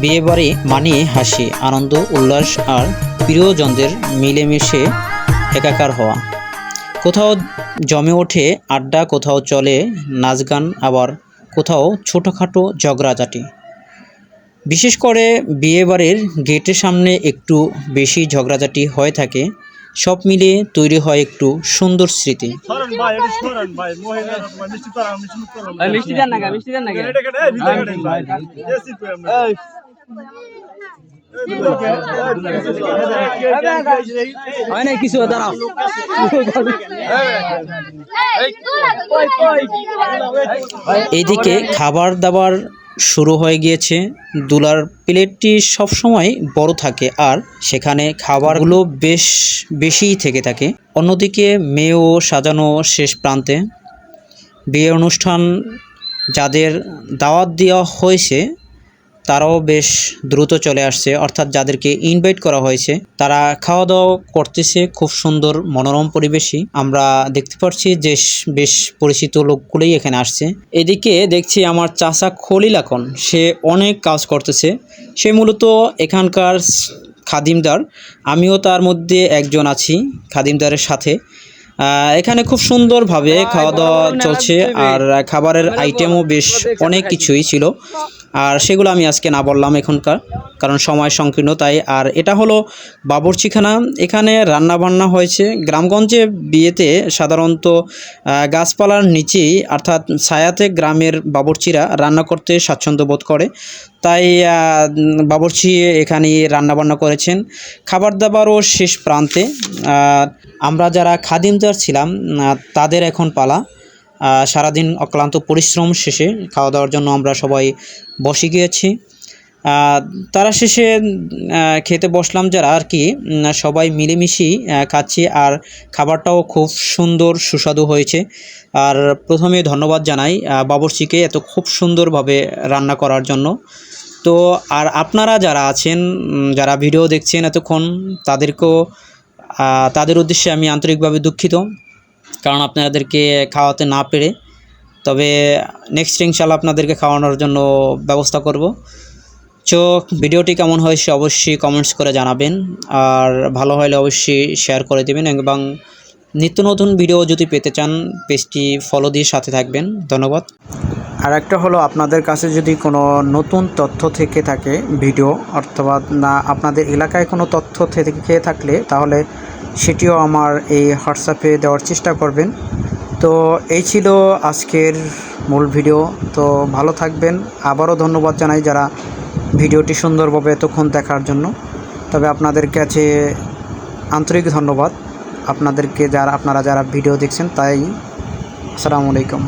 বিয়েবাড়ি মানেই হাসি, আনন্দ, উল্লাস আর প্রিয়জনদের মিলেমিশে একাকার হওয়া। কোথাও জমে ওঠে আড্ডা, কোথাও চলে নাচ গান, আবার কোথাও ছোটোখাটো ঝগড়াঝাটি। বিশেষ করে বিয়েবাড়ির গেটের সামনে একটু বেশি ঝগড়াঝাটি হয়ে থাকে। সব মিলিয়ে তৈরি হয় একটু সুন্দর স্মৃতি। এইদিকে খাবার দাবার শুরু হয়ে গিয়েছে। দুলার প্লেটটি সবসময় বড় থাকে আর সেখানে খাবারগুলো বেশ বেশিই থেকে থাকে। অন্যদিকে মেয়েও সাজানো শেষ প্রান্তে। বিয়ের অনুষ্ঠান যাদের দাওয়াত দেওয়া হয়েছে তারাও বেশ দ্রুত চলে আসছে, অর্থাৎ যাদেরকে ইনভাইট করা হয়েছে তারা খাওয়া দাওয়া করতেছে। খুব সুন্দর মনোরম পরিবেশই আমরা দেখতে পাচ্ছি, যে বেশ পরিচিত লোকগুলোই এখানে আসছে। এদিকে দেখছি আমার চাচা খলিল এখন, সে অনেক কাজ করতেছে। সে মূলত এখানকার খাদিমদার, আমিও তার মধ্যে একজন আছি খাদিমদারের সাথে। এখানে খুব সুন্দরভাবে খাওয়া দাওয়া চলছে আর খাবারের আইটেমও বেশ অনেক কিছুই ছিল, আর সেগুলো আমি আজকে না বললাম এখনকার, কারণ সময় সংকীর্ণ তাই। আর এটা হলো বাবুর্চিখানা, এখানে রান্না বান্না হয়েছে। গ্রামগঞ্জে বিয়েতে সাধারণত গাছপালার নিচেই অর্থাৎ ছায়াতে গ্রামের বাবুর্চিরা রান্না করতে স্বাচ্ছন্দ্য বোধ করে, তাই বাবুর্চি এখানে রান্নাবান্না করেছেন। খাবার দাবারও শেষ প্রান্তে। আমরা যারা খাদিমদার ছিলাম তাদের এখন পালা। সারাদিন অক্লান্ত পরিশ্রম শেষে খাওয়া দাওয়ার জন্য আমরা সবাই বসে গিয়েছি। তারা শেষে খেতে বসলাম যারা আর কি, সবাই মিলেমিশেই খাচ্ছি আর খাবারটাও খুব সুন্দর সুস্বাদু হয়েছে। আর প্রথমে ধন্যবাদ জানাই বাবুর্চিকে এত খুব সুন্দরভাবে রান্না করার জন্য। তো আর আপনারা যারা আছেন, যারা ভিডিও দেখছেন এতক্ষণ, তাদের উদ্দেশ্যে আমি আন্তরিকভাবে দুঃখিত, কারণ আপনাদেরকে খাওয়াতে না পেরে। তবে নেক্সট ইনশাআল্লাহ আপনাদেরকে খাওয়ানোর জন্য ব্যবস্থা করব। তো ভিডিওটি কেমন হয়েছে অবশ্যই কমেন্টস করে জানাবেন, আর ভালো হলে অবশ্যই শেয়ার করে দেবেন, এবং নিত্য নতুন ভিডিও যদি পেতে চান পেজটি ফলো দিয়ে সাথে থাকবেন। ধন্যবাদ। আর একটা হলো, আপনাদের কাছে যদি কোনো নতুন তথ্য থেকে থাকে ভিডিও, অথবা না আপনাদের এলাকায় কোনো তথ্য থেকে থাকলে তাহলে সেটিও আমার এই হোয়াটসঅ্যাপে দেওয়ার চেষ্টা করবেন। তো এই ছিল আজকের মূল ভিডিও। তো ভালো থাকবেন। আবারও ধন্যবাদ জানাই যারা ভিডিওটি সুন্দরভাবে এতক্ষণ দেখার জন্য। তবে আপনাদের কাছে আন্তরিক ধন্যবাদ, আপনারা যারা ভিডিও দেখছেন তাই। আসসালামু আলাইকুম।